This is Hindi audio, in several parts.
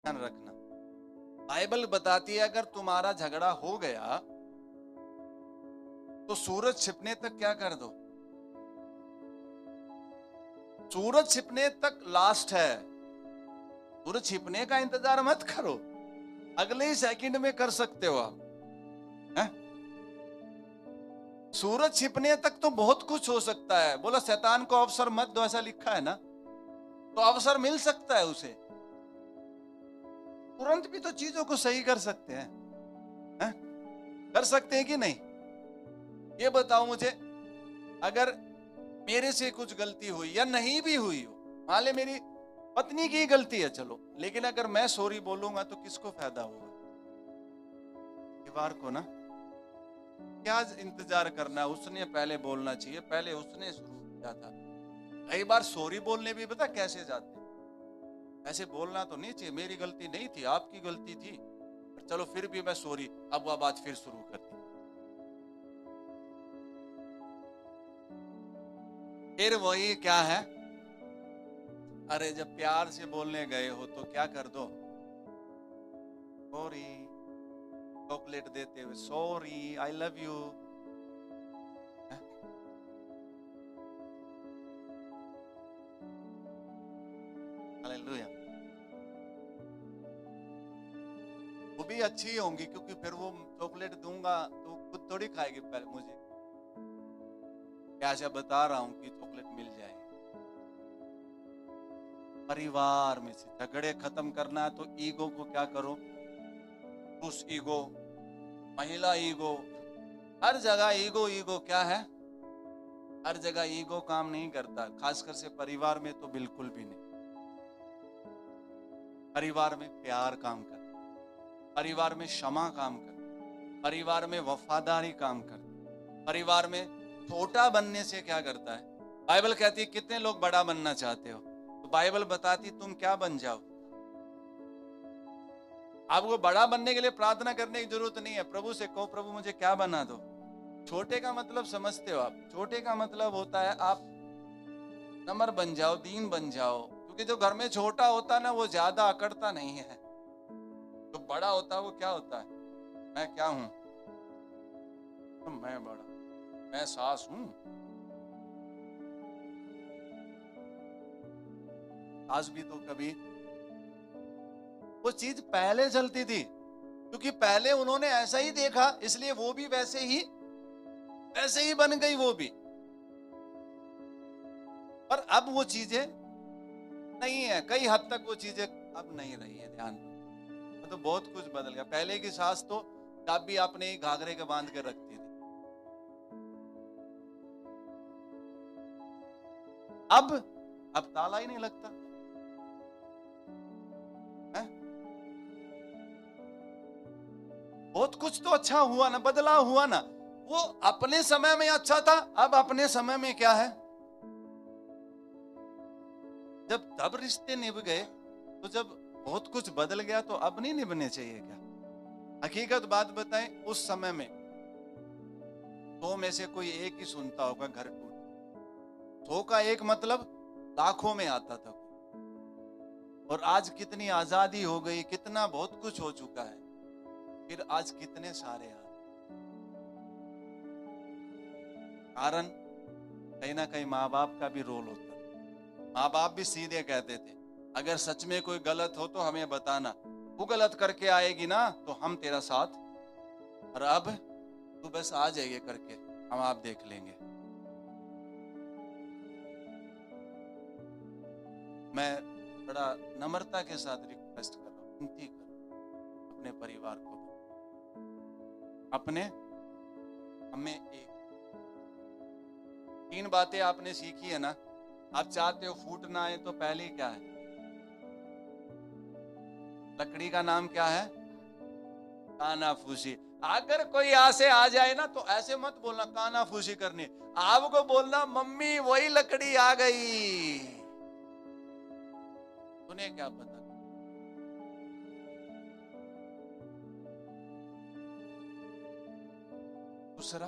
ध्यान रखना, बाइबल बताती है अगर तुम्हारा झगड़ा हो गया तो सूरज छिपने तक क्या कर दो, सूरज छिपने तक लास्ट है। सूरज छिपने का इंतजार मत करो, अगले ही सेकंड में कर सकते हो आप, हैं? सूरज छिपने तक तो बहुत कुछ हो सकता है। बोला शैतान को अवसर मत दो, ऐसा लिखा है ना, तो अवसर मिल सकता है उसे, तुरंत भी तो चीजों को सही कर सकते हैं, हैं? कर सकते हैं कि नहीं? ये बताओ मुझे, अगर मेरे से कुछ गलती हुई या नहीं भी हुई हो, मान ले मेरी पत्नी की गलती है चलो, लेकिन अगर मैं सॉरी बोलूंगा तो किसको फायदा होगा? परिवार को ना। क्या इंतजार करना है, उसने पहले बोलना चाहिए, पहले उसने शुरू किया था। कई बार सॉरी बोलने भी पता कैसे जाते हैं, ऐसे बोलना तो नहीं चाहिए, मेरी गलती नहीं थी आपकी गलती थी, पर चलो फिर भी मैं सॉरी, अब वह बात फिर शुरू कर दी। फिर वही क्या है, अरे जब प्यार से बोलने गए हो तो क्या कर दो, सॉरी, चॉकलेट देते हुए sorry, I love you. Hallelujah. वो भी अच्छी होंगी, क्योंकि फिर वो चॉकलेट दूंगा तो खुद थोड़ी खाएगी, पहले मुझे क्या ऐसा बता रहा हूं कि चॉकलेट मिल जाएगी। परिवार में से झगड़े खत्म करना है तो ईगो को क्या करो, उस ईगो, महिला ईगो, हर जगह ईगो, ईगो क्या है, हर जगह ईगो काम नहीं करता, खासकर से परिवार में तो बिल्कुल भी नहीं। परिवार में प्यार काम करता, परिवार में क्षमा काम करता, परिवार में वफादारी काम करता, परिवार में छोटा बनने से क्या करता है। बाइबल कहती है कितने लोग बड़ा बनना चाहते हो, तो बाइबल बताती तुम क्या बन जाओ। आपको बड़ा बनने के लिए प्रार्थना करने की जरूरत नहीं है, प्रभु से कहो प्रभु मुझे क्या बना दो। छोटे का मतलब समझते हो आप, छोटे का मतलब होता है आप नम्र बन जाओ, दीन बन जाओ, क्योंकि जो घर में छोटा होता है ना वो ज्यादा अकड़ता नहीं है, जो बड़ा होता है वो क्या होता है, मैं क्या हूं, तो मैं बड़ा, मैं सास हूं। सास भी तो कभी वो चीज पहले चलती थी, क्योंकि पहले उन्होंने ऐसा ही देखा, इसलिए वो भी वैसे ही बन गई वो भी। पर अब वो चीजें नहीं है, कई हद तक वो चीजें अब नहीं रही है, ध्यान दो। तो बहुत कुछ बदल गया। पहले की सास तो चाबी आपने ही घाघरे के बांध के रखती थी, अब ताला ही नहीं लगता है? बहुत कुछ तो अच्छा हुआ ना, बदलाव हुआ ना। वो अपने समय में अच्छा था, अब अपने समय में क्या है, जब तब रिश्ते निभ गए, तो जब बहुत कुछ बदल गया तो अब नहीं निभने चाहिए क्या? हकीकत बात बताएं, उस समय में 100 में से कोई एक ही सुनता होगा घर टूट, 100 का एक मतलब लाखों में आता था। और आज कितनी आजादी हो गई, कितना बहुत कुछ हो चुका है, फिर आज कितने सारे कारण कहीं ना कहीं माँ बाप का भी रोल होता है। माँ बाप भी सीधे कहते थे अगर सच में कोई गलत हो तो हमें बताना, वो गलत करके आएगी ना तो हम तेरा साथ, और अब तू बस आ जाइए करके, हम आप देख लेंगे। मैं बड़ा नम्रता के साथ रिक्वेस्ट कर रहा हूँ, विनती कर रहा हूँ, अपने परिवार को, अपने हमें एक 3 बातें आपने सीखी है ना, आप चाहते हो फूट ना आए तो पहले क्या है, लकड़ी का नाम क्या है, कानाफूसी। अगर कोई यहाँ से आ जाए ना तो ऐसे मत बोलना कानाफूसी करनी, आपको बोलना मम्मी वही लकड़ी आ गई, उन्हें क्या पता। दूसरा,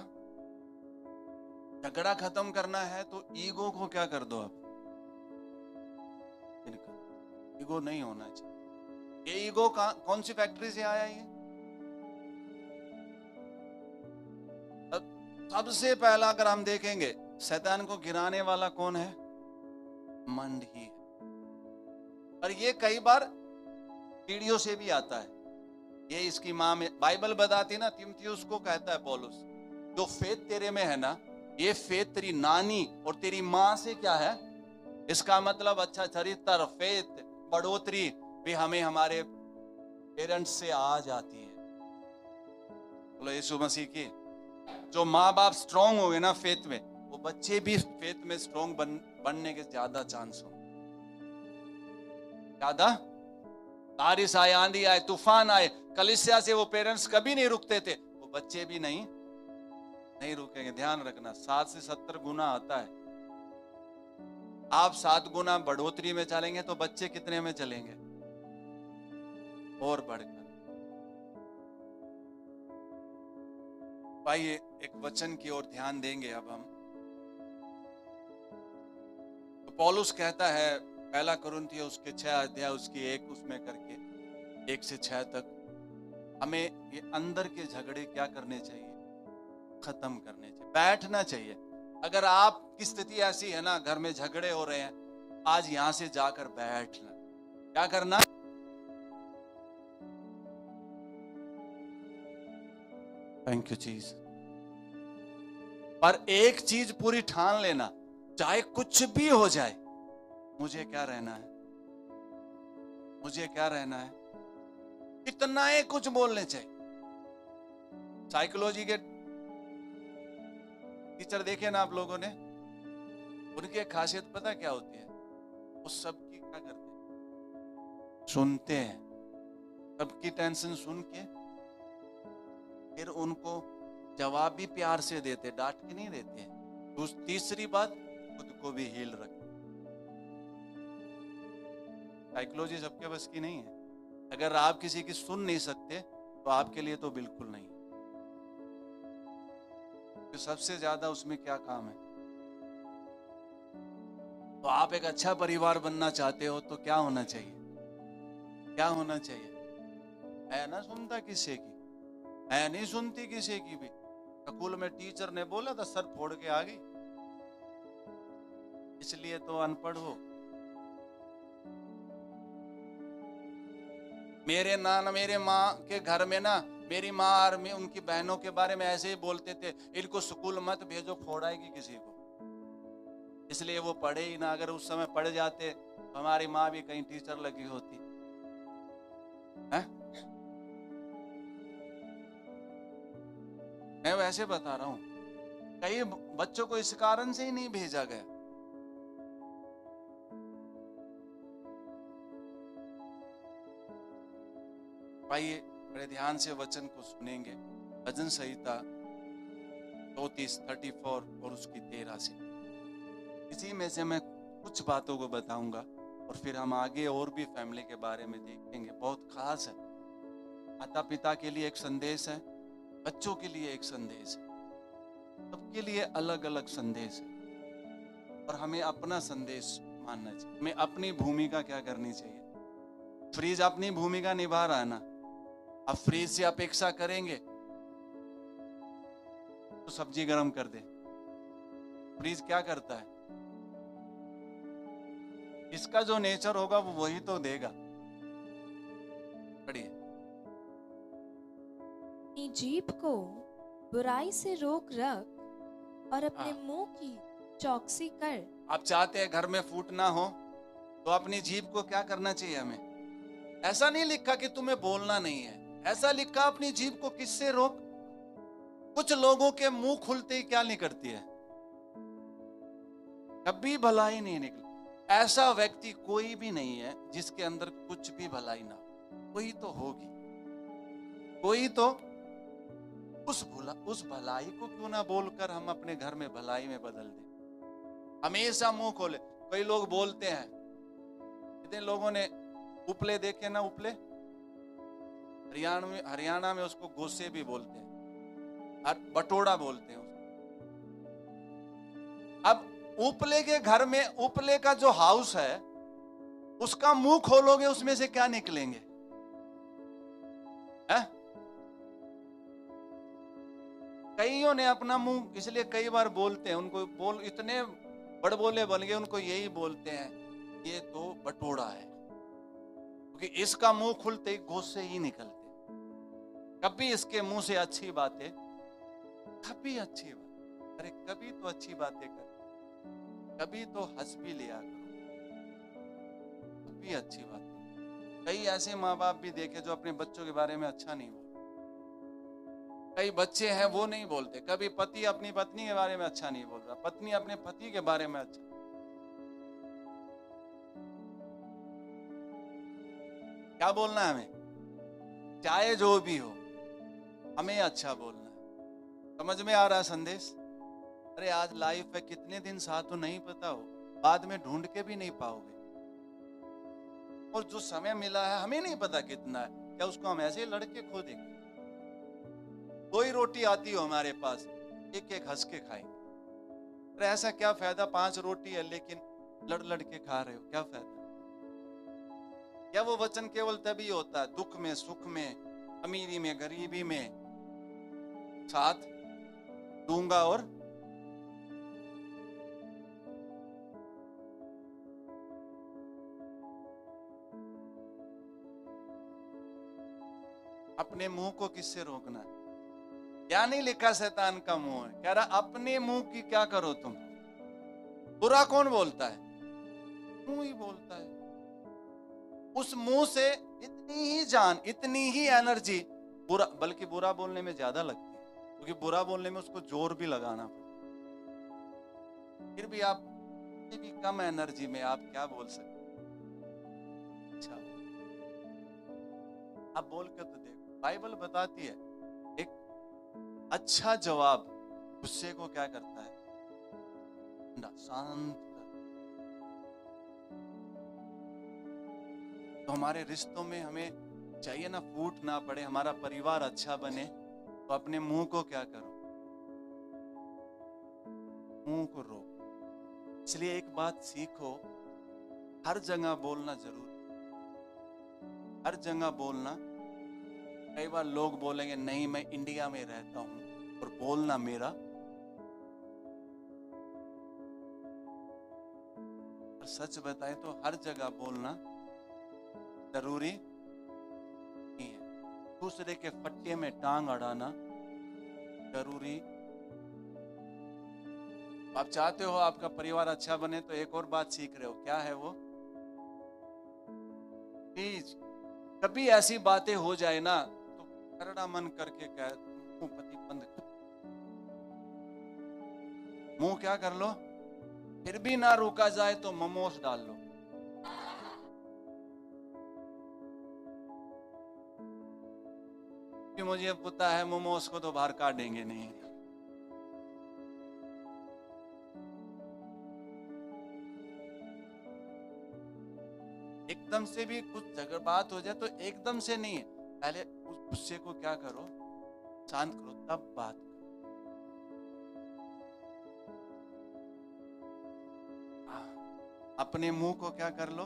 झगड़ा खत्म करना है तो ईगो को क्या कर दो, अब इनका ईगो नहीं होना चाहिए। ये ईगो कौन सी फैक्ट्री से आया ये? अब सबसे पहला अगर हम देखेंगे, शैतान को गिराने वाला कौन है? मन ही है। और ये कई बार पीढ़ियों से भी आता है। ये इसकी माँ में बाइबल बताती ना, तीमुथियुस को कहता है पौलुस, जो फेथ तेरे में है ना, ये फेथ तेरी नानी और तेरी माँ से क्या है? इसका मतलब अच्छा चरित्र, फेथ, बढ़ोतरी भी हमें हमारे पेरेंट्स से आ जाती है। बोलो यीशु मसीह की। जो माँ बाप स्ट्रॉन्ग हो गए ना फेथ में, वो बच्चे भी फेथ में स्ट्रॉन्ग बनने के ज्यादा चांस हो। ज्यादा बारिश आए, आंधी आए, तूफान आए, कलीसिया से वो पेरेंट्स कभी नहीं रुकते थे, वो बच्चे भी नहीं रुकेंगे। ध्यान रखना, 7 से 70 गुना आता है। आप 7 गुना बढ़ोतरी में चलेंगे तो बच्चे कितने में चलेंगे? और बढ़कर। आइए एक वचन की ओर ध्यान देंगे अब हम। तो पौलुस कहता है पहला कुरिन्थियों उसके 6 अध्याय उसकी 1 उसमें करके 1 से 6 तक, हमें ये अंदर के झगड़े क्या करने चाहिए? खत्म करने चाहिए, बैठना चाहिए। अगर आपकी स्थिति ऐसी है ना, घर में झगड़े हो रहे हैं, आज यहां से जाकर बैठना। क्या करना? थैंक यू चीज। पर एक चीज पूरी ठान लेना, चाहे कुछ भी हो जाए, मुझे क्या रहना है? मुझे क्या रहना है? कितना ही कुछ बोलने चाहिए। साइकोलॉजी के टीचर देखे ना आप लोगों ने, उनकी खासियत पता क्या होती है? वो सबकी क्या करते हैं? सुनते हैं। सबकी टेंशन सुन के फिर उनको जवाब भी प्यार से देते, डांट के नहीं देते। तीसरी बात, खुद को भी हील रखते। साइकोलॉजी सबके बस की नहीं है। अगर आप किसी की सुन नहीं सकते तो आपके लिए तो बिल्कुल नहीं। तो सबसे ज्यादा उसमें क्या काम है? तो आप एक अच्छा परिवार बनना चाहते हो तो क्या होना चाहिए? क्या होना चाहिए? है ना सुनता किसी की, है नहीं सुनती किसी की भी। स्कूल में टीचर ने बोला था, सर फोड़ के आ गई, इसलिए तो अनपढ़ हो। मेरे माँ के घर में ना, मेरी माँ और उनकी बहनों के बारे में ऐसे ही बोलते थे, इनको स्कूल मत भेजो, फोड़ाएगी किसी को, इसलिए वो पढ़े ही ना। अगर उस समय पढ़ जाते तो हमारी माँ भी कहीं टीचर लगी होती है? मैं वैसे बता रहा हूं, कई बच्चों को इस कारण से ही नहीं भेजा गया। आइए बड़े ध्यान से वचन को सुनेंगे। भजन संहिता 34 और उसकी 13 से। इसी में से मैं कुछ बातों को बताऊंगा और फिर हम आगे और भी फैमिली के बारे में देखेंगे। बहुत खास है, माता पिता के लिए एक संदेश है, बच्चों के लिए एक संदेश है, सबके लिए अलग अलग संदेश है। और हमें अपना संदेश मानना चाहिए, हमें अपनी भूमिका क्या करनी चाहिए। फ्रीज अपनी भूमिका निभा रहा है ना, अब फ्रीज से अपेक्षा करेंगे तो सब्जी गर्म कर दे। फ्रीज क्या करता है? इसका जो नेचर होगा वो वही तो देगा। पढ़िए। अपनी जीभ को बुराई से रोक रख और अपने मुंह की चौकसी कर। आप चाहते हैं घर में फूट ना हो तो अपनी जीभ को क्या करना चाहिए हमें? ऐसा नहीं लिखा कि तुम्हें बोलना नहीं है, ऐसा लिखा अपनी जीभ को किससे रोक। कुछ लोगों के मुंह खुलते ही क्या नहीं करती है, कभी भलाई नहीं निकली। ऐसा व्यक्ति कोई भी नहीं है जिसके अंदर कुछ भी भलाई ना हो। कोई तो होगी, कोई तो उस भलाई को क्यों ना बोलकर हम अपने घर में भलाई में बदल दें। हमेशा मुंह खोले। कई लोग बोलते हैं, कितने लोगों ने उपले देखे ना, उपले हरियाणा में उसको गोसे भी बोलते हैं, बटोड़ा बोलते हैं उसको। अब उपले के घर में, उपले का जो हाउस है उसका मुंह खोलोगे उसमें से क्या निकलेंगे? है? कईयों ने अपना मुंह इसलिए कई बार बोलते हैं, उनको बोल इतने बड़बोले बन गए, उनको यही बोलते हैं ये तो बटोड़ा है, क्योंकि इसका मुंह खुलते ही गोसे ही निकलते। कभी इसके मुंह से अच्छी बातें, कभी अच्छी बात, अरे कभी तो अच्छी बातें कर, कभी तो हंस भी लिया करो, कभी अच्छी बात। कई ऐसे माँ बाप भी देखे जो अपने बच्चों के बारे में अच्छा नहीं बोलते। कई बच्चे हैं वो नहीं बोलते, कभी पति अपनी पत्नी के बारे में अच्छा नहीं बोल रहा, पत्नी अपने पति के बारे में अच्छा। क्या बोलना है हमें? चाहे जो भी हो हमें अच्छा बोलना है। समझ में आ रहा है संदेश? अरे आज लाइफ है, कितने दिन साथ हो नहीं पता हो, बाद में ढूंढ के भी नहीं पाओगे। और जो समय मिला है हमें नहीं पता कितना है, क्या उसको हम ऐसे लड़के खो देंगे? कोई रोटी आती हो हमारे पास, एक एक हंस के खाएंगे। अरे ऐसा क्या फायदा, 5 रोटी है लेकिन लड़ लड़ के खा रहे हो, क्या फायदा? क्या वो वचन केवल तभी होता है दुख में, सुख में, अमीरी में, गरीबी में, साथ दूंगा और अपने मुंह को किससे रोकना है? क्या नहीं लिखा शैतान का मुंह है, कह रहा अपने मुंह की क्या करो तुम। बुरा कौन बोलता है? मुंह ही बोलता है। उस मुंह से इतनी ही जान, इतनी ही एनर्जी बुरा, बल्कि बुरा बोलने में ज्यादा लगती है, क्योंकि बुरा बोलने में उसको जोर भी लगाना पड़ता है। फिर भी आप भी कम एनर्जी में आप क्या बोल सकते? अच्छा आप बोल के तो देखो, बाइबल बताती है एक अच्छा जवाब गुस्से को क्या करता है? शांत कर। तो हमारे रिश्तों में हमें चाहिए ना, फूट ना पड़े, हमारा परिवार अच्छा बने, तो अपने मुंह को क्या करो? मुंह को रोको। इसलिए एक बात सीखो, हर जगह बोलना जरूरी, हर जगह बोलना। कई बार लोग बोलेंगे नहीं मैं इंडिया में रहता हूं और बोलना मेरा, और सच बताएं तो हर जगह बोलना जरूरी नहीं है। दूसरे के फट्टे में टांग अड़ाना जरूरी। आप चाहते हो आपका परिवार अच्छा बने तो एक और बात सीख रहे हो, क्या है वो? प्लीज कभी ऐसी बातें हो जाए ना तो करड़ा मन करके कह, मुंह पति बंद कर, मुंह क्या कर लो। फिर भी ना रोका जाए तो मोमोस डाल लो। कि मुझे पता है मोमोस को तो बाहर काटेंगे नहीं। एकदम से भी कुछ जगह बात हो जाए तो एकदम से नहीं है, पहले उस गुस्से को क्या करो, शांत करो, तब बात करो। अपने मुंह को क्या कर लो।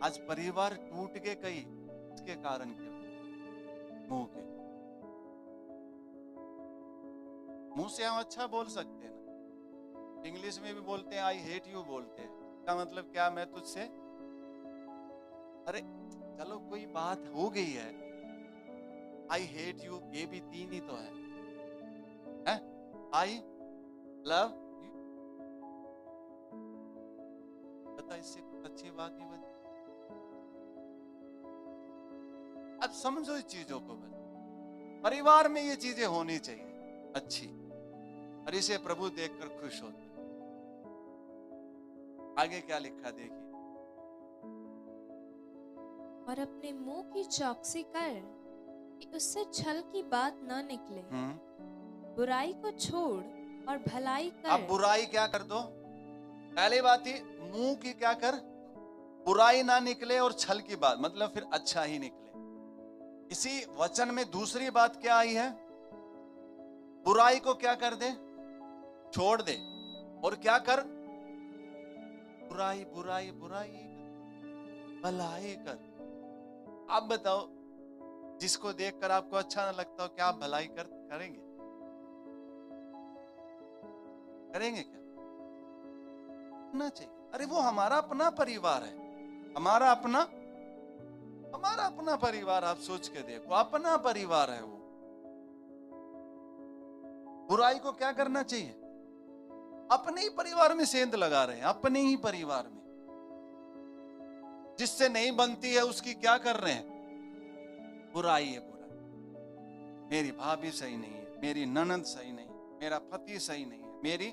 आज परिवार टूट गए कई, इसके कारण क्यों? मुंह के। मुंह से हम अच्छा बोल सकते हैं ना, इंग्लिश में भी बोलते हैं आई हेट यू बोलते हैं, इसका मतलब क्या? मैं तुझसे, अरे चलो कोई बात हो गई है, आई हेट यू ये भी 3 ही तो है? आई लव यू, बता इससे कुछ अच्छी बात ही बनी। अब समझो इस चीजों को, बस परिवार में ये चीजें होनी चाहिए अच्छी, और इसे प्रभु देखकर खुश होता है। आगे क्या लिखा देखिए, और अपने मुंह की चौकसी कर कि उससे छल की बात न निकले। बुराई को छोड़ और भलाई कर। अब बुराई क्या कर दो? पहली बात ही मुंह की क्या कर, बुराई ना निकले और छल की बात, मतलब फिर अच्छा ही निकले। इसी वचन में दूसरी बात क्या आई है? बुराई को क्या कर दे, छोड़ दे, और क्या कर? बुराई बुराई बुराई भलाई कर। आप बताओ, जिसको देखकर आपको अच्छा ना लगता हो, क्या आप भलाई करेंगे? करेंगे क्या? करना चाहिए। अरे वो हमारा अपना परिवार है, हमारा अपना परिवार। आप सोच के देखो, अपना परिवार है वो। बुराई को क्या करना चाहिए? अपने ही परिवार में सेंध लगा रहे हैं, अपने ही परिवार में। जिससे नहीं बनती है उसकी क्या कर रहे हैं? बुराई है, बुराई। मेरी भाभी सही नहीं है, मेरी ननद सही नहीं है, मेरा पति सही नहीं है, मेरी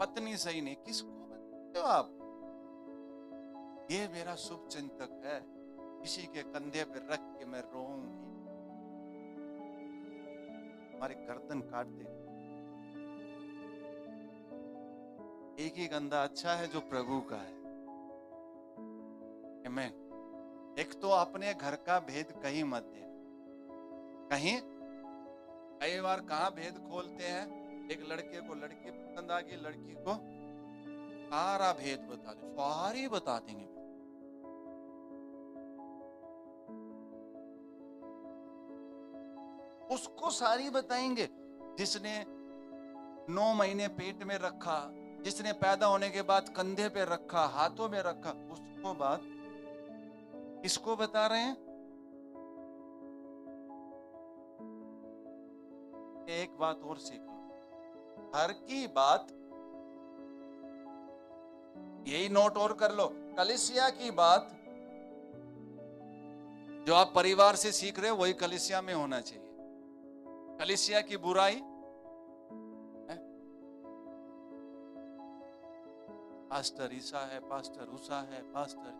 पत्नी सही नहीं। किसको बताते हो आप? ये मेरा शुभ चिंतक है, किसी के कंधे पे रख के मैं रोऊंगी, हमारी गर्दन काट दे। एक ही कंधा अच्छा है जो प्रभु का है। आमीन। एक तो अपने घर का भेद कहीं मत देना। कई बार कहाँ भेद खोलते हैं, एक लड़के को लड़की पसंद आ गई, लड़की को सारा भेद बता दे, सारी बता देंगे। उसको सारी बताएंगे। जिसने 9 महीने पेट में रखा, जिसने पैदा होने के बाद कंधे पे रखा, हाथों में रखा, उसको बात किसको बता रहे हैं? एक बात और सीख लो, हर की बात, यही नोट और कर लो, कलीसिया की बात जो आप परिवार से सीख रहे हो वही कलीसिया में होना चाहिए। कलीसिया की बुराई पास्टर ईसा है, पास्टर उषा है, पास्टर,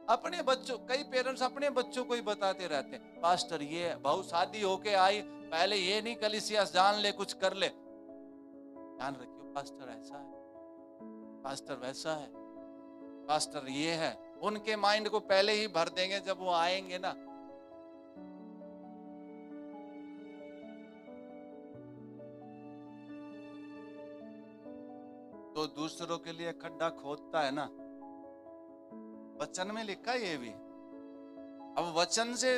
अपने बच्चों, कई पेरेंट्स अपने बच्चों को ही बताते रहते हैं, पास्टर ये बहू शादी होके आई, पहले ये नहीं कलीसिया जान ले, कुछ कर ले। ध्यान रखियो, पास्टर ऐसा है, पास्टर वैसा है, पास्टर ये है। उनके माइंड को पहले ही भर देंगे, जब वो आएंगे ना, तो दूसरों के लिए खड्डा खोदता है ना। वचन में लिखा ये भी। अब वचन से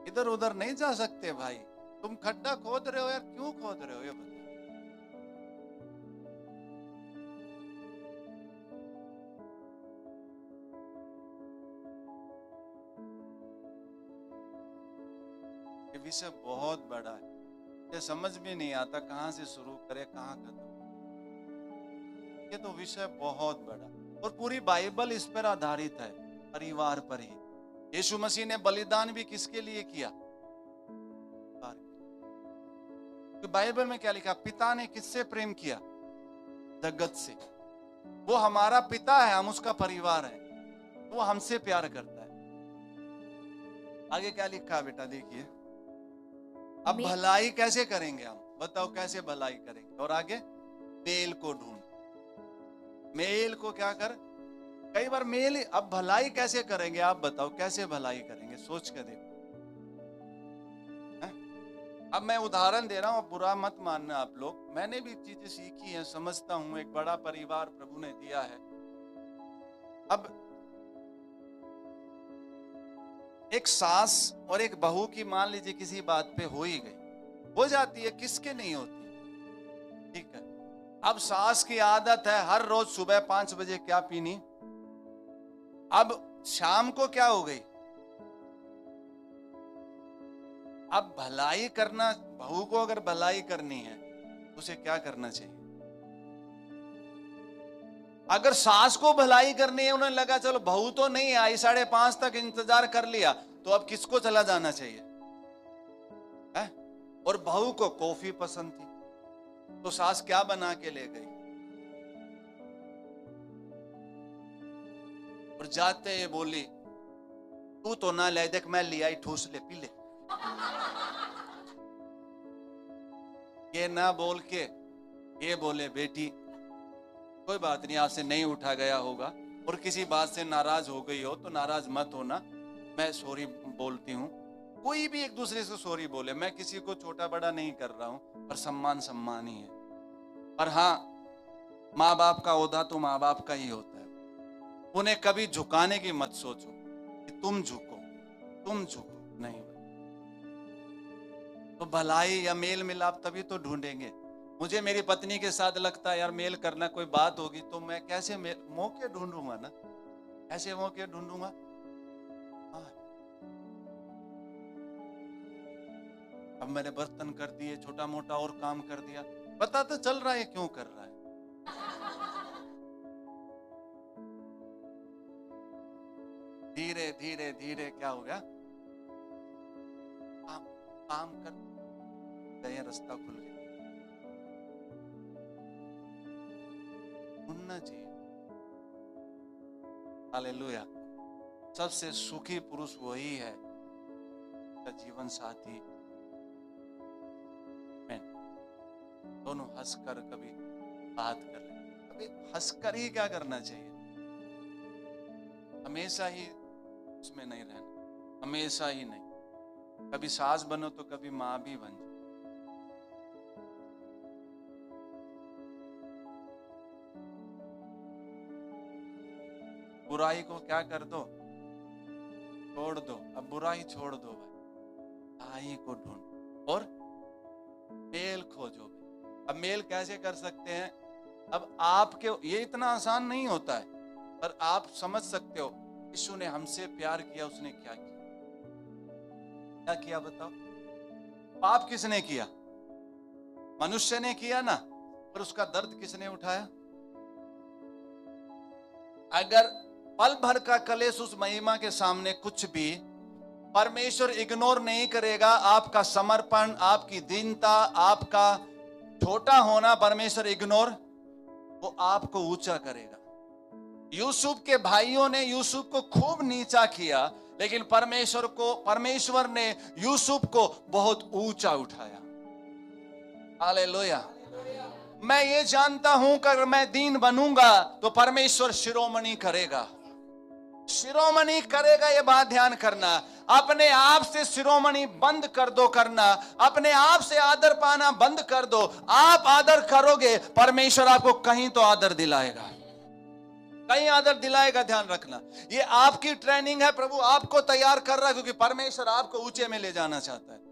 इधर उधर नहीं जा सकते भाई। तुम खड्डा खोद रहे हो यार, क्यों खोद रहे हो ये बताओ। ये विषय बहुत बड़ा है, ये समझ में नहीं आता कहां से शुरू करे कहां खत्म। ये तो विषय बहुत बड़ा, और पूरी बाइबल इस पर आधारित है, परिवार पर ही। यीशु मसीह ने बलिदान भी किसके लिए किया? तो बाइबल में क्या लिखा? पिता ने किससे प्रेम किया? जगत से। वो हमारा पिता है, हम उसका परिवार है, वो हमसे प्यार करता है। आगे क्या लिखा बेटा देखिए। अब भलाई कैसे करेंगे हम? बताओ कैसे भलाई करेंगे? और आगे, मेल को ढूंढ। मेल को क्या कर? कई बार मेल, अब भलाई कैसे करेंगे आप बताओ, कैसे भलाई करेंगे? सोच के देखो। अब मैं उदाहरण दे रहा हूं, बुरा मत मानना आप लोग, मैंने भी चीजें सीखी हैं, समझता हूं। एक बड़ा परिवार प्रभु ने दिया है। अब एक सास और एक बहू की मान लीजिए किसी बात पे हो ही गई, हो जाती है, किसके नहीं होती, ठीक है। अब सास की आदत है हर रोज सुबह 5 बजे क्या पीनी। अब शाम को क्या हो गई? अब भलाई करना, बहू को अगर भलाई करनी है उसे क्या करना चाहिए? अगर सास को भलाई करनी है, उन्हें लगा चलो बहू तो नहीं आई, 5:30 तक इंतजार कर लिया, तो अब किसको चला जाना चाहिए है? और बहू को कॉफी पसंद थी, तो सास क्या बना के ले गई? और जाते ही बोली, तू तो ना ले, देख मैं ले आई, ठूस ले, पी ले। ये ना बोल के ये बोले, बेटी कोई बात नहीं, आपसे नहीं उठा गया होगा, और किसी बात से नाराज हो गई हो तो नाराज मत होना, मैं सॉरी बोलती हूँ। कोई भी एक दूसरे से सॉरी बोले, मैं किसी को छोटा बड़ा नहीं कर रहा हूं, पर सम्मान सम्मान ही है। पर हाँ, माँ बाप का ओहदा तो माँ बाप का ही होता है। उन्हें कभी झुकाने की मत सोचो कि तुम झुको, नहीं। तो भलाई या मेल मिलाप तभी तो ढूंढेंगे। मुझे मेरी पत्नी के साथ लगता है यार मेल करना कोई बात होगी तो मैं कैसे मौके ढूंढूंगा ना, ऐसे मौके ढूंढूंगा। हाँ, अब मैंने बर्तन कर दिए, छोटा मोटा और काम कर दिया, पता तो चल रहा है क्यों कर रहा है। धीरे धीरे धीरे क्या हो गया, काम काम कर गए, रास्ता खुल गया। ढूंढना चाहिए। हालेलुया। सबसे सुखी पुरुष वही है का जीवन साथी में दोनों हंसकर कभी बात कर ले। कभी हंसकर ही क्या करना चाहिए, हमेशा ही उसमें नहीं रहना, हमेशा ही नहीं। कभी सास बनो तो कभी मां भी बन जाओ। बुराई को क्या कर दो, छोड़ दो। अब बुराई छोड़ दो भाई, आई को ढूंढो और मेल खोजो। अब मेल कैसे कर सकते हैं, अब आपके ये इतना आसान नहीं होता है, पर आप समझ सकते हो यीशु ने हमसे प्यार किया, उसने क्या किया, क्या किया बताओ। पाप किसने किया, मनुष्य ने किया ना, पर उसका दर्द किसने उठाया। अगर पल भर का कलेश उस महिमा के सामने कुछ भी परमेश्वर इग्नोर नहीं करेगा, आपका समर्पण, आपकी दीनता, आपका छोटा होना परमेश्वर इग्नोर, वो आपको ऊंचा करेगा। यूसुफ के भाइयों ने यूसुफ को खूब नीचा किया, लेकिन परमेश्वर ने यूसुफ को बहुत ऊंचा उठाया। हालेलुया। मैं ये जानता हूं कि अगर मैं दीन बनूंगा तो परमेश्वर शिरोमणि करेगा, शिरोमणि करेगा। ये बात ध्यान करना। अपने आप से शिरोमणि बंद कर दो करना, अपने आप से आदर पाना बंद कर दो। आप आदर करोगे, परमेश्वर आपको कहीं तो आदर दिलाएगा, कहीं आदर दिलाएगा। ध्यान रखना, ये आपकी ट्रेनिंग है। प्रभु आपको तैयार कर रहा है, क्योंकि परमेश्वर आपको ऊंचे में ले जाना चाहता है।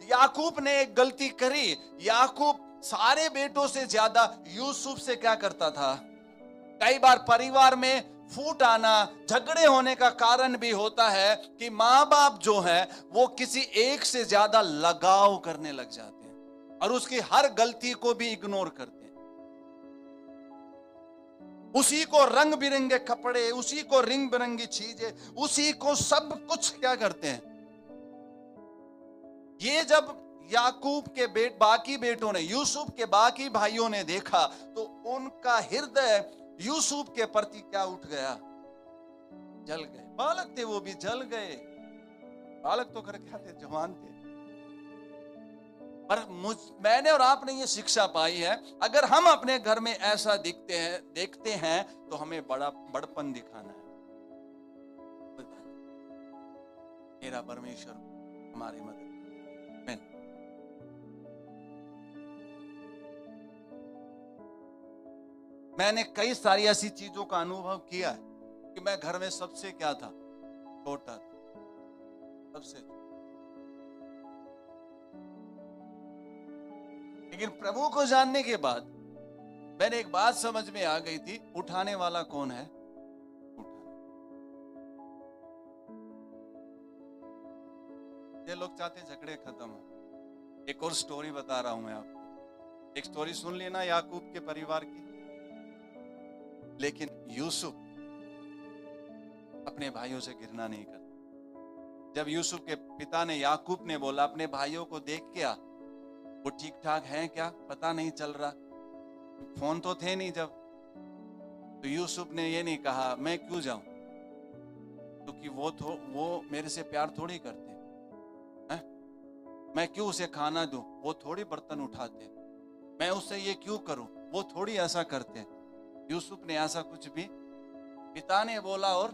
याकूब ने एक गलती करी। याकूब सारे बेटों से ज्यादा यूसुफ से क्या करता था। कई बार परिवार में फूट आना, झगड़े होने का कारण भी होता है कि माँ बाप जो है वो किसी एक से ज्यादा लगाव करने लग जाते हैं और उसकी हर गलती को भी इग्नोर करते हैं। उसी को रंग बिरंगे कपड़े, उसी को रंग बिरंगी चीजें, उसी को सब कुछ क्या करते हैं। ये जब याकूब के बाकी बेटों ने, यूसुफ के बाकी भाइयों ने देखा तो उनका हृदय यूसुफ के प्रति क्या उठ गया, जल गए। बालक थे वो भी, जल गए। बालक तो कर क्या थे, जवान थे। पर मैंने और आपने ये शिक्षा पाई है, अगर हम अपने घर में ऐसा देखते हैं तो हमें बड़पन दिखाना है। मेरा परमेश्वर हमारी मदद। मैंने कई सारी ऐसी चीजों का अनुभव किया है कि मैं घर में सबसे क्या था, छोटा था, सबसे। लेकिन प्रभु को जानने के बाद मैंने एक बात समझ में आ गई थी, उठाने वाला कौन है। ये लोग चाहते झगड़े खत्म हो। एक और स्टोरी बता रहा हूं मैं आपको। एक स्टोरी सुन लेना याकूब के परिवार की। लेकिन यूसुफ अपने भाइयों से घृणा नहीं करता। जब यूसुफ के पिता ने, याकूब ने बोला अपने भाइयों को देख क्या, वो ठीक ठाक हैं क्या, पता नहीं चल रहा, फोन तो थे नहीं जब, तो यूसुफ ने ये नहीं कहा मैं क्यों जाऊं, क्योंकि वो मेरे से प्यार थोड़ी करते हैं। मैं क्यों उसे खाना दूं, वो थोड़ी बर्तन उठाते। मैं उससे ये क्यों करूं, वो थोड़ी ऐसा करते हैं। यूसुफ ने ऐसा कुछ भी, पिता ने बोला, और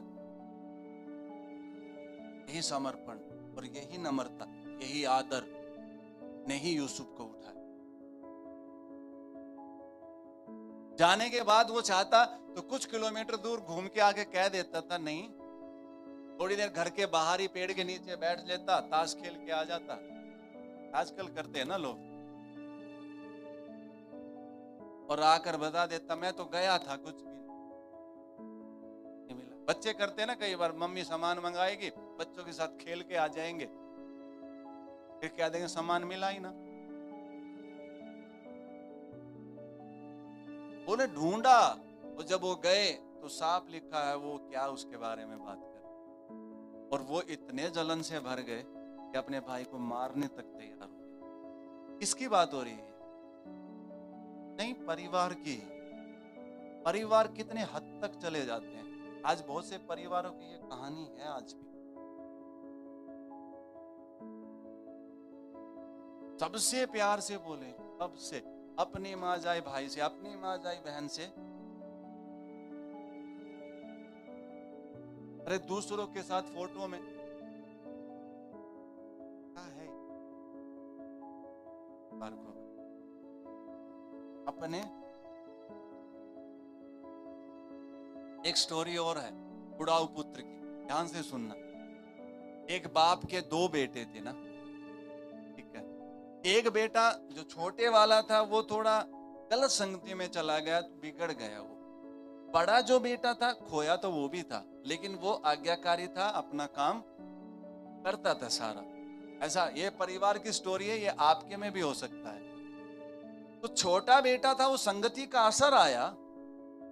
यही समर्पण और यही नम्रता, यही आदर ने ही यूसुफ को उठाया। जाने के बाद वो चाहता तो कुछ किलोमीटर दूर घूम के आके कह देता था नहीं, थोड़ी देर घर के बाहर ही पेड़ के नीचे बैठ लेता, ताश खेल के आ जाता। आजकल करते हैं ना लोग। और आकर बता देता मैं तो गया था, कुछ भी नहीं मिला। बच्चे करते हैं ना कई बार, मम्मी सामान मंगाएगी, बच्चों के साथ खेल के आ जाएंगे, फिर क्या देंगे, सामान मिला ही ना। बोले ढूंढा, और जब वो गए तो साफ लिखा है, वो क्या उसके बारे में बात कर। और वो इतने जलन से भर गए कि अपने भाई को मारने तक तैयार हो गए। किसकी बात हो रही है? नहीं, परिवार की। परिवार कितने हद तक चले जाते हैं। आज बहुत से परिवारों की ये कहानी है आज भी। सबसे प्यार से बोले, सबसे, अपनी माँ जाए भाई से, अपनी माँ जाए बहन से, अरे दूसरों के साथ फोटो में क्या है, अपने। एक स्टोरी और है उड़ाऊ पुत्र की, ध्यान से सुनना। एक बाप के दो बेटे थे ना, ठीक है। एक बेटा जो छोटे वाला था वो थोड़ा गलत संगति में चला गया, तो बिगड़ गया वो। बड़ा जो बेटा था, खोया तो वो भी था, लेकिन वो आज्ञाकारी था, अपना काम करता था सारा। ऐसा ये परिवार की स्टोरी है, ये आपके में भी हो सकता है। तो छोटा बेटा था, वो संगति का असर आया।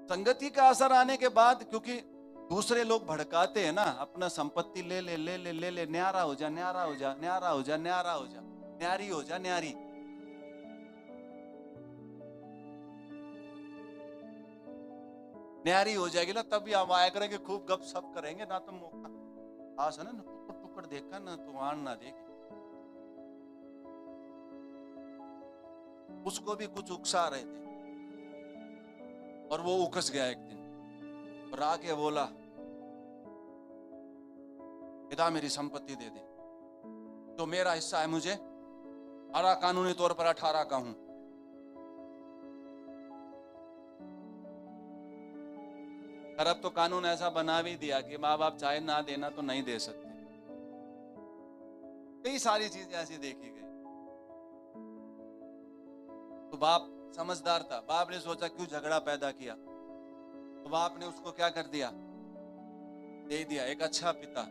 संगति का असर आने के बाद, क्योंकि दूसरे लोग भड़काते हैं ना, अपना संपत्ति ले ले ले ले ले ले, न्यारा हो जा, न्यारा हो जा, न्यारा हो जा, न्यारा हो जा, न्यारी हो जा, न्यारी। न्यारी हो जाएगी ना, तभी हम आया करेंगे, खूब गप सप करेंगे ना। तो मौका आस है ना, टुकड़ टुकड़ देखा ना तो आन ना देगी। उसको भी कुछ उकसा रहे थे, और वो उकस गया एक दिन, और आके बोला, पिता मेरी संपत्ति दे दे, तो मेरा हिस्सा है, मुझे अरा कानूनी तौर पर 18 का हूं। पर अब तो कानून ऐसा बना भी दिया कि माँ बाप चाहे ना देना तो नहीं दे सकते। कई सारी चीजें ऐसी देखी गई। तो बाप समझदार था, बाप ने सोचा क्यों झगड़ा पैदा किया, तो बाप ने उसको क्या कर दिया, दे दिया। एक अच्छा पिता,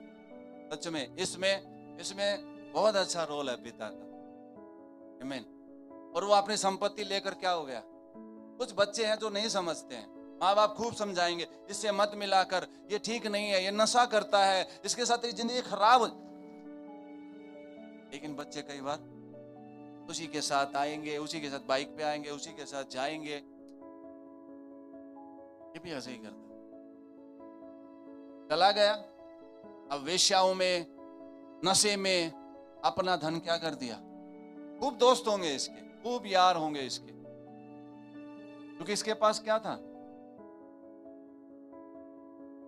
सच में इसमें बहुत अच्छा रोल है पिता का, आमीन। और वो अपनी संपत्ति लेकर क्या हो गया। कुछ बच्चे हैं जो नहीं समझते हैं, माँ बाप खूब समझाएंगे, इससे मत मिलाकर, ये ठीक नहीं है, ये नशा करता है, इसके साथ तेरी जिंदगी खराब हो। लेकिन बच्चे कई बार उसी के साथ आएंगे, उसी के साथ बाइक पे आएंगे, उसी के साथ जाएंगे। ये भी ऐसे ही करता। चला गया, अब वेश्याओं में, नशे में अपना धन क्या कर दिया। खूब दोस्त होंगे इसके, खूब यार होंगे इसके, क्योंकि इसके पास क्या था।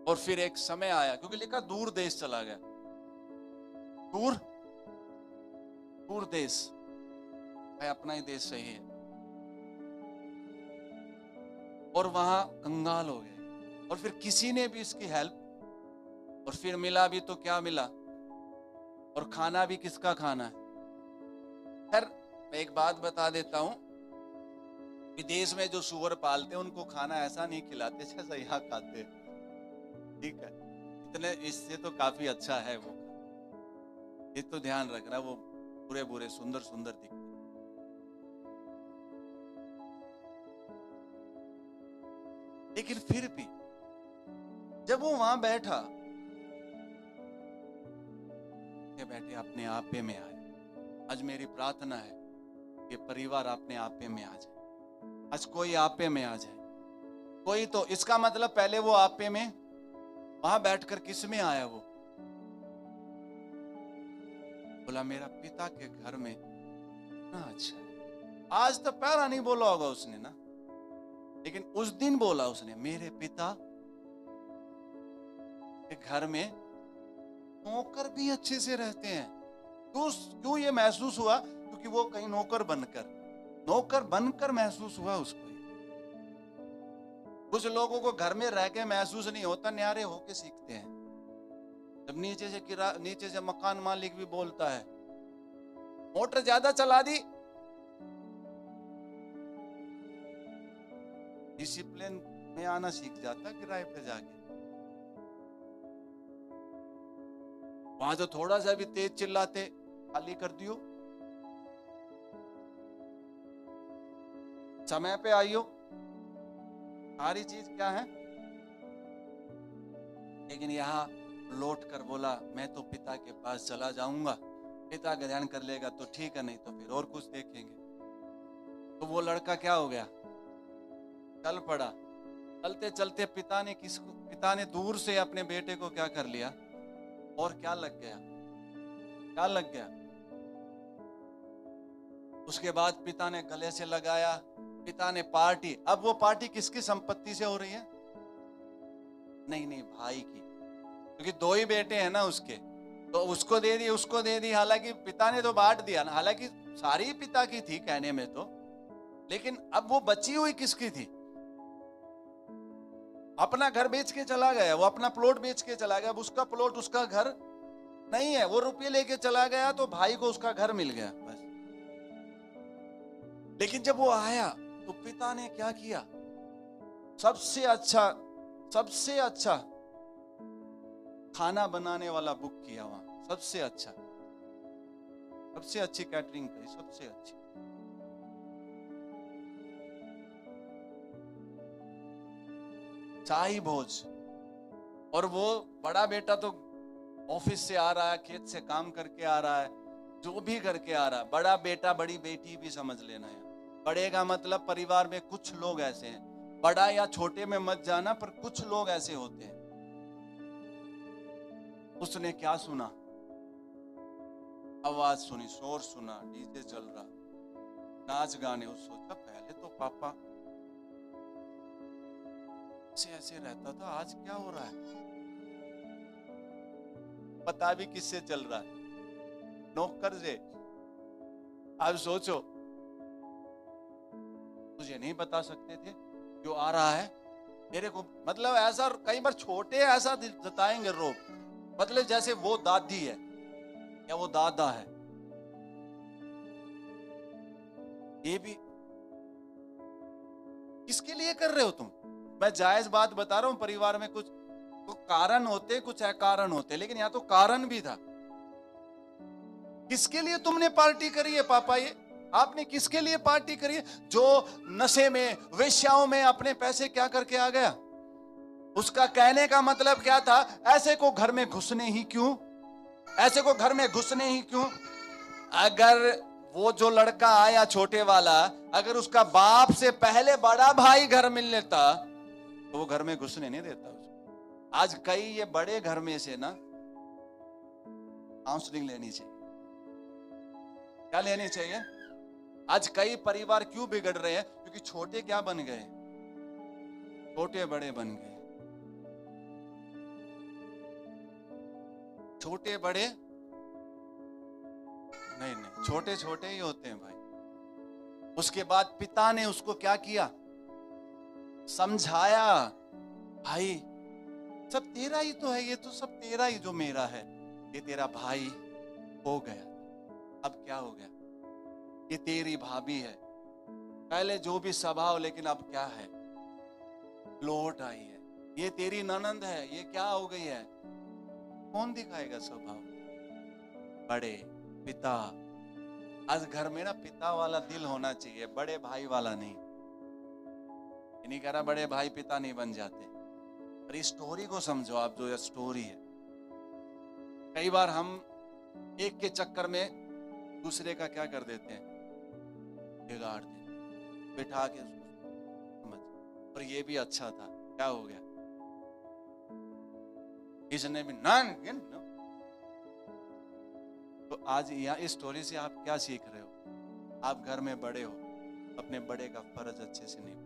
और फिर एक समय आया, क्योंकि लिखा दूर देश चला गया, दूर देश है, अपना ही देश सही है। और वहां कंगाल हो गए, और फिर किसी ने भी इसकी हेल्प, और फिर मिला भी तो क्या मिला, और खाना भी किसका खाना है। खैर मैं एक बात बता देता हूं, विदेश में जो सुअर पालते हैं उनको खाना ऐसा नहीं खिलाते जैसा यहाँ खाते, ठीक है। इतने इससे तो काफी अच्छा है वो, ये तो ध्यान रखना, वो पूरे पूरे सुंदर सुंदर दिखते। लेकिन फिर भी जब वो वहां बैठा, बैठे अपने आपे में आए। आज मेरी प्रार्थना है कि परिवार अपने आपे में आ जाए। आज कोई आपे में आ जाए, कोई तो, इसका मतलब पहले वो आपे में वहां बैठकर किस में आया, वो बोला मेरा पिता के घर में ना अच्छा है। आज तो पहला नहीं बोला होगा उसने ना, लेकिन उस दिन बोला उसने, मेरे पिता के घर में नौकर भी अच्छे से रहते हैं। क्यों ये महसूस हुआ, क्योंकि वो कहीं नौकर बनकर महसूस हुआ उसको। कुछ लोगों को घर में रह के महसूस नहीं होता, न्यारे होके सीखते हैं। जब नीचे से मकान मालिक भी बोलता है मोटर ज्यादा चला दी, डिसिप्लिन में आना सीख जाता किराए पे जाके। वहां तो थोड़ा सा भी तेज चिल्लाते खाली कर दियो, समय पे आइयो, सारी चीज क्या है। लेकिन यहाँ लौट कर बोला मैं तो पिता के पास चला जाऊंगा, पिता का ध्यान कर लेगा तो ठीक है, नहीं तो फिर और कुछ देखेंगे। तो वो लड़का क्या हो गया, चल पड़ा। चलते चलते पिता ने दूर से अपने बेटे को क्या कर लिया, और क्या लग गया। उसके बाद पिता ने गले से लगाया, पिता ने पार्टी। अब वो पार्टी किसकी संपत्ति से हो रही है? नहीं भाई की, क्योंकि दो ही बेटे हैं ना उसके, तो उसको दे दी। हालांकि पिता ने तो बांट दिया ना, हालांकि सारी पिता की थी कहने में तो, लेकिन अब वो बची हुई किसकी थी? अपना घर बेच के चला गया, वो अपना प्लॉट बेच के चला गया। अब उसका प्लॉट उसका घर नहीं है, वो रुपये लेके चला गया तो भाई को उसका घर मिल गया बस। लेकिन जब वो आया तो पिता ने क्या किया, सबसे अच्छा खाना बनाने वाला बुक किया वहां, सबसे अच्छी कैटरिंग करी, सबसे अच्छी। शाही भोज। और वो बड़ा बेटा तो ऑफिस से आ रहा है, खेत से काम करके आ रहा है, जो भी करके आ रहा है। बड़ा बेटा बड़ी बेटी भी समझ लेना है। बड़े का मतलब परिवार में कुछ लोग ऐसे हैं, बड़ा या छोटे में मत जाना, पर कुछ लोग ऐसे होते हैं। उसने क्या सुना, आवाज सुनी, शोर सुना, डीजे चल रहा, नाच गाने। उस सोचा पहले तो पापा ऐसे रहता था, आज क्या हो रहा है? पता भी किससे चल रहा है? नौकर से। अब सोचो, तुझे नहीं बता सकते थे जो आ रहा है मेरे को, मतलब ऐसा कई बार छोटे ऐसा जताएंगे रोब, मतलब जैसे वो दादी है या वो दादा है। ये भी किसके लिए कर रहे हो तुम? मैं जायज बात बता रहा हूं, परिवार में कुछ तो कारण होते, कुछ अकारण होते, लेकिन यहाँ तो कारण भी था। किसके लिए तुमने पार्टी करी है पापा? ये आपने किसके लिए पार्टी करी है? जो नशे में, वेश्याओं में अपने पैसे क्या करके आ गया। उसका कहने का मतलब क्या था, ऐसे को घर में घुसने ही क्यों, ऐसे को घर में घुसने ही क्यों? अगर वो जो लड़का आया छोटे वाला, अगर उसका बाप से पहले बड़ा भाई घर मिल लेता तो वो घर में घुसने नहीं देता उसको। आज कई ये बड़े घर में से ना काउंसलिंग लेनी चाहिए। क्या लेनी चाहिए? आज कई परिवार क्यों बिगड़ रहे हैं? क्योंकि छोटे क्या बन गए, छोटे बड़े बन गए। छोटे बड़े नहीं, छोटे छोटे ही होते हैं भाई। उसके बाद पिता ने उसको क्या किया, समझाया, भाई सब तेरा ही तो है, ये तो सब तेरा ही जो मेरा है, ये तेरा भाई हो गया, अब क्या हो गया, ये तेरी भाभी है, पहले जो भी स्वभाव, लेकिन अब क्या है, लौट आई है, ये तेरी ननंद है, ये क्या हो गई है। कौन दिखाएगा स्वभाव? बड़े पिता। आज घर में ना पिता वाला दिल होना चाहिए, बड़े भाई वाला नहीं। ये नहीं कह रहा बड़े भाई पिता नहीं बन जाते, पर इस स्टोरी को समझो आप, जो ये स्टोरी है। कई बार हम एक के चक्कर में दूसरे का क्या कर देते हैं, बिगाड़ देते, बिठा के उसको समझ। और ये भी अच्छा था, क्या हो गया, इसने भी ना। तो आज यहाँ इस स्टोरी से आप क्या सीख रहे हो? आप घर में बड़े हो, अपने बड़े का फर्ज अच्छे से नहीं।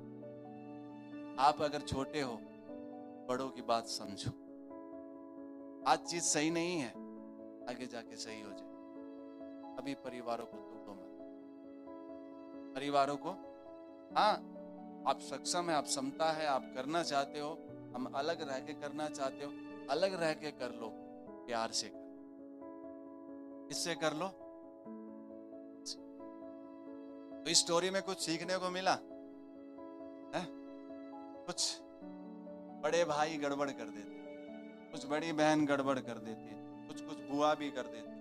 आप अगर छोटे हो, बड़ों की बात समझो। आज चीज सही नहीं है, आगे जाके सही हो जाए। अभी परिवारों को तोड़ो मत। परिवारों को, हाँ आप सक्षम है, आप क्षमता है, आप करना चाहते हो, हम अलग रह के करना चाहते हो, अलग रह के कर लो। प्यार से कर। इससे कर लो। तो इस स्टोरी में कुछ सीखने को मिला है? कुछ बड़े भाई गड़बड़ कर देते, कुछ बड़ी बहन गड़बड़ कर देती है, कुछ कुछ बुआ भी कर देती।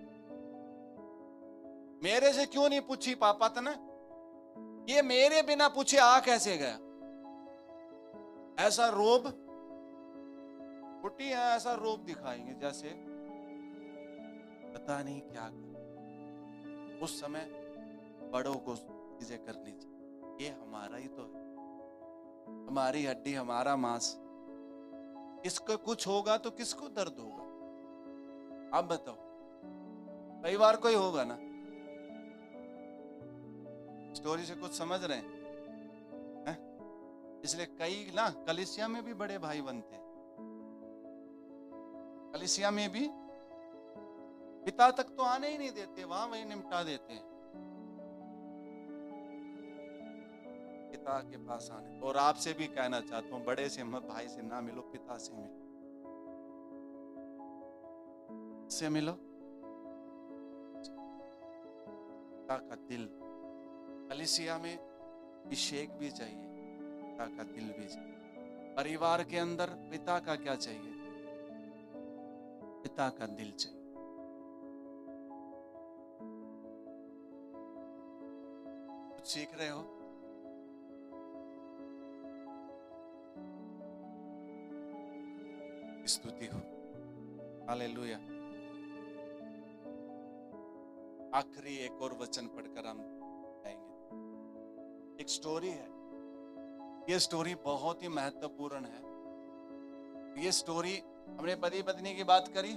मेरे से क्यों नहीं पूछी पापा तने? ये मेरे बिना पूछे आ कैसे गया? ऐसा रोब बुट्टी है, ऐसा रोब दिखाएंगे जैसे पता नहीं क्या कर। उस समय बड़ों को चीजें करनी चाहिए। ये हमारा ही तो है, हमारी हड्डी, हमारा मांस। किसको कुछ होगा तो किसको दर्द होगा? आप बताओ, कई बार कोई होगा ना। स्टोरी से कुछ समझ रहे हैं? इसलिए कई ना कलीसिया में भी बड़े भाई बनते हैं। कलीसिया में भी पिता तक तो आने ही नहीं देते, वहां वही निपटा देते हैं। पिता के पास आने। और आपसे भी कहना चाहता हूं, बड़े से मत, भाई से ना मिलो, पिता से मिलो। से मिलो। पिता का दिल। कलीसिया में अभिषेक भी चाहिए, पिता का दिल भी चाहिए। परिवार के अंदर पिता का क्या चाहिए? पिता का दिल चाहिए। कुछ सीख रहे हो? स्तुति हो। हालेलुया। आखिरी एक और वचन पढ़कर हम जाएंगे। एक स्टोरी है, ये स्टोरी बहुत ही महत्वपूर्ण है। ये स्टोरी, हमने पति पत्नी की बात करी,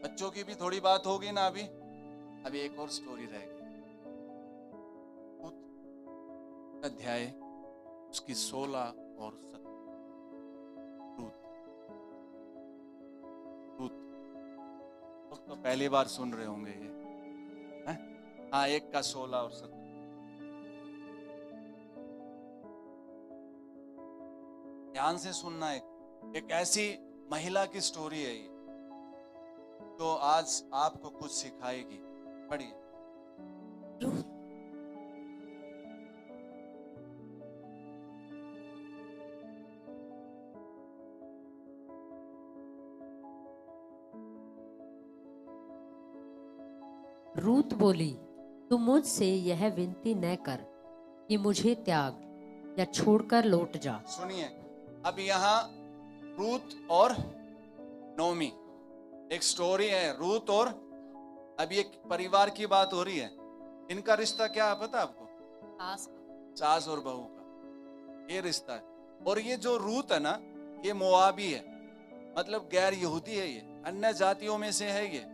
बच्चों की भी थोड़ी बात होगी ना। अभी एक और स्टोरी रह गई। अध्याय उसकी 16 और 17। तो पहली बार सुन रहे होंगे ये, हैं? हाँ, 1 का 16 और 17। ध्यान से सुनना। एक ऐसी महिला की स्टोरी है ये, तो आज आपको कुछ सिखाएगी। पढ़िए। रूत बोली, तू मुझसे यह विनती न कर कि मुझे त्याग या छोड़कर लौट जा। सुनिए, अब यहाँ रूत और नोमी, एक स्टोरी है। रूत और, अब ये परिवार की बात हो रही है। इनका रिश्ता क्या है पता है आपको? सास और बहू का ये रिश्ता है। और ये जो रूत है ना, ये मोआबी है, मतलब गैर यहूदी है, ये अन्य जातियों में से है ये।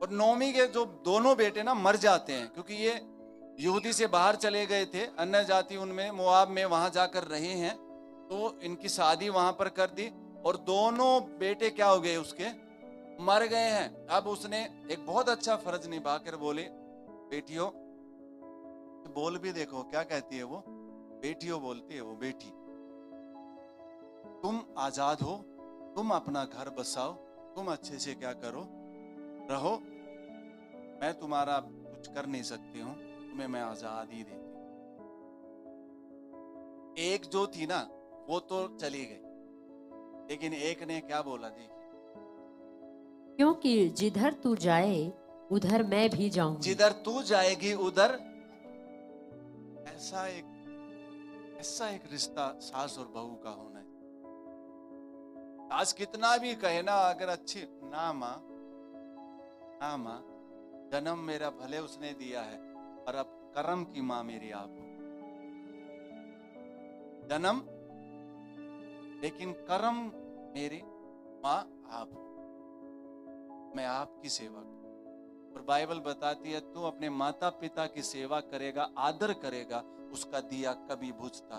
और नोमी के जो दोनों बेटे ना मर जाते हैं, क्योंकि ये यहूदी से बाहर चले गए थे, अन्य जाति उनमें मोआब में वहां जाकर रहे हैं, तो इनकी शादी वहां पर कर दी। और दोनों बेटे क्या हो गए उसके? मर गए हैं। अब उसने एक बहुत अच्छा फर्ज निभा कर बोले, बेटियों, बोल भी देखो क्या कहती है वो, बेटियों बोलती है वो, बेटी तुम आजाद हो, तुम अपना घर बसाओ, तुम अच्छे से क्या करो, रहो, मैं तुम्हारा कुछ कर नहीं सकती हूँ, तुम्हें मैं आजादी देती। एक जो थी ना, वो तो चली गई, लेकिन एक ने क्या बोला देखिए, क्योंकि जिधर तू जाए उधर मैं भी जाऊंगी। जिधर तू जाएगी उधर। ऐसा एक रिश्ता सास और बहू का होना है। सास कितना भी कहे ना, अगर अच्छी ना माँ, जन्म मेरा भले उसने दिया है, पर अब कर्म की माँ मेरी आप हो। जन्म, लेकिन कर्म मेरी माँ आप हो। मैं आपकी सेवा करूं। और बाइबल बताती है, तू अपने माता पिता की सेवा करेगा, आदर करेगा, उसका दिया कभी बुझता,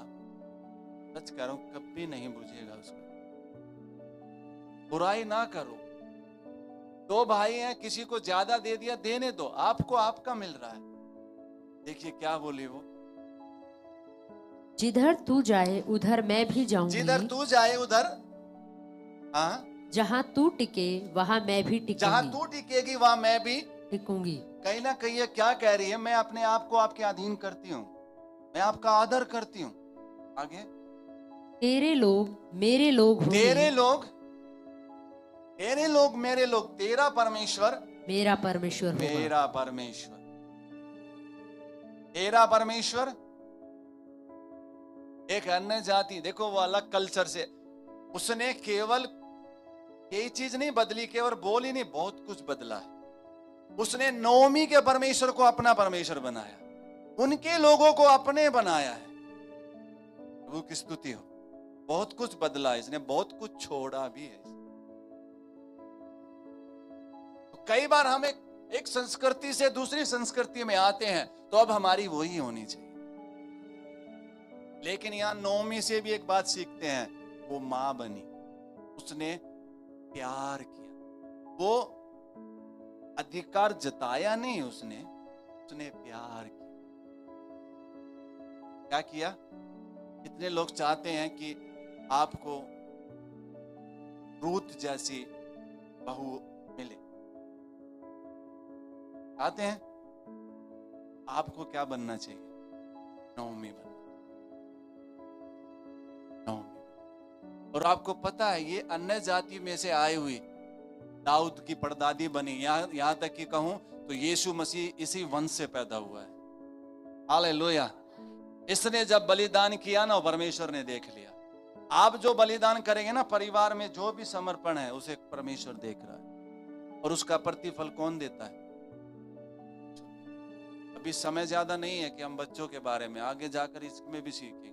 सच कह रहा हूं, कभी नहीं बुझेगा उसका। बुराई ना करो। 2 भाई हैं, किसी को ज्यादा दे दिया, देने दो, आपको आपका मिल रहा है। देखिए क्या बोली वो, जिधर तू जाए उधर मैं भी जाऊंगी। जिधर तू जाए उधर, हाँ, जहाँ तू टिके वहाँ मैं भी जहां टिकूंगी तू टिकेगी वहां मैं भी। टिकूंगी। कहीं ना कहीं ये क्या कह रही है, मैं अपने आप को आपके अधीन करती हूँ, मैं आपका आदर करती हूँ। आगे, तेरे लोग मेरे लोग तेरे होंगे, लोग मेरे लोग, तेरा परमेश्वर मेरा परमेश्वर होगा। मेरा परमेश्वर, तेरा परमेश्वर। एक अन्य जाति, देखो वो अलग कल्चर से, उसने केवल यही चीज नहीं बदली, केवल बोल ही नहीं, बहुत कुछ बदला है। उसने नोमी के परमेश्वर को अपना परमेश्वर बनाया, उनके लोगों को अपने बनाया है। प्रभु की स्तुति हो। बहुत कुछ बदला, इसने बहुत कुछ छोड़ा भी है। तो कई बार हम एक संस्कृति से दूसरी संस्कृति में आते हैं, तो अब हमारी वही होनी चाहिए। लेकिन यहां नोमी से भी एक बात सीखते हैं, वो मां बनी, उसने प्यार किया, वो अधिकार जताया नहीं, उसने प्यार किया। क्या किया? कितने लोग चाहते हैं कि आपको रूथ जैसी बहू मिले, चाहते हैं? आपको क्या बनना चाहिए? नोमी बनना, नोमी। और आपको पता है, ये अन्य जाति में से आई हुई दाऊद की परदादी बनी, यहां तक कि कहूं तो यीशु मसीह इसी वंश से पैदा हुआ है। हालेलुया। इसने जब बलिदान किया ना, परमेश्वर ने देख लिया। आप जो बलिदान करेंगे ना, परिवार में जो भी समर्पण है, उसे परमेश्वर देख रहा है, और उसका प्रतिफल कौन देता है? अभी समय ज्यादा नहीं है कि हम बच्चों के बारे में, आगे जाकर इसमें भी सीखेंगे।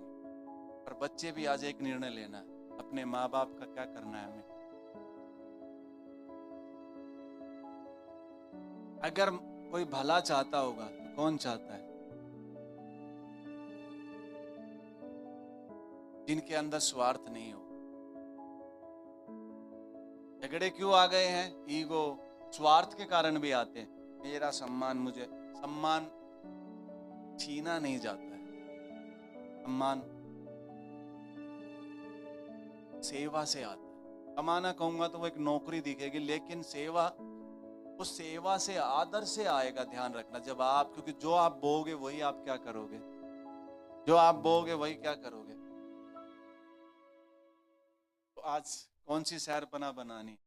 पर बच्चे भी आज एक निर्णय लेना है, अपने माँ बाप का क्या करना है हमें। अगर कोई भला चाहता होगा तो कौन चाहता है? जिनके अंदर स्वार्थ नहीं हो। झगड़े क्यों आ गए हैं? ईगो, स्वार्थ के कारण भी आते हैं। मेरा सम्मान, मुझे सम्मान छीना नहीं जाता है, सम्मान सेवा से आता है। कमाना कहूंगा तो वो एक नौकरी दिखेगी, लेकिन सेवा, वो सेवा से, आदर से आएगा। ध्यान रखना, जब आप, क्योंकि जो आप बोओगे वही आप क्या करोगे, जो आप बोओगे वही क्या करोगे। तो आज कौन सी शहरपनाह बनानी?